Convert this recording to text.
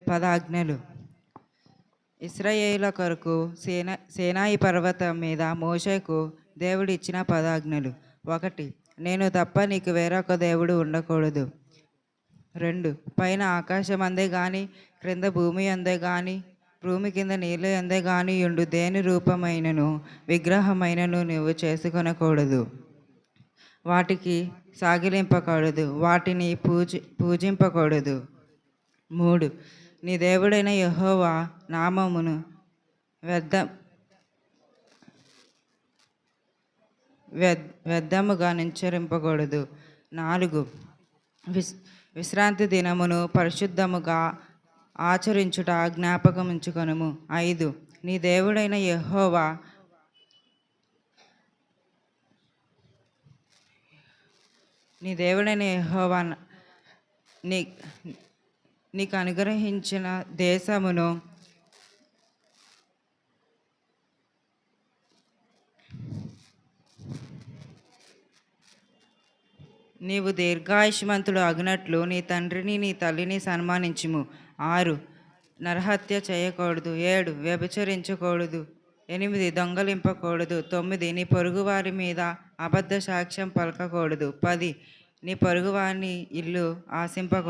పదాజ్ఞలు. ఇశ్రాయేలుల కొరకు సీనాయి పర్వతం మీద మోషేకు దేవుడు ఇచ్చిన పదాజ్ఞలు. 1. నేను తప్ప నీకు వేరొక దేవుడు ఉండకూడదు. 2. పైన ఆకాశం అందే గాని క్రింద భూమి అందే గాని భూమి కింద నీళ్ళు అందే గాని ఉండు దేని రూపమైనను విగ్రహమైనను నువ్వు చేసుకొనకూడదు. వాటికి సాగిలింపకూడదు, వాటిని పూజింపకూడదు. 3. నీ దేవుడైన యెహోవా నామమును వ్యర్థముగా నించరింపకూడదు. 4. విశ్రాంతి దినమును పరిశుద్ధముగా ఆచరించుట జ్ఞాపకముంచుకొనుము. 5. నీ దేవుడైన యెహోవా నీకు అనుగ్రహించిన దేశమును నీవు దీర్ఘాయుష్మంతుడు అగునట్లు నీ తండ్రిని నీ తల్లిని సన్మానించుము. 6. నరహత్య చేయకూడదు. 7. వ్యభిచరించకూడదు. 8. దొంగలింపకూడదు. 9. నీ పొరుగువారి మీద అబద్ధ సాక్ష్యం పలకకూడదు. 10. నీ పొరుగువాని ఇల్లు ఆశింపకూడదు.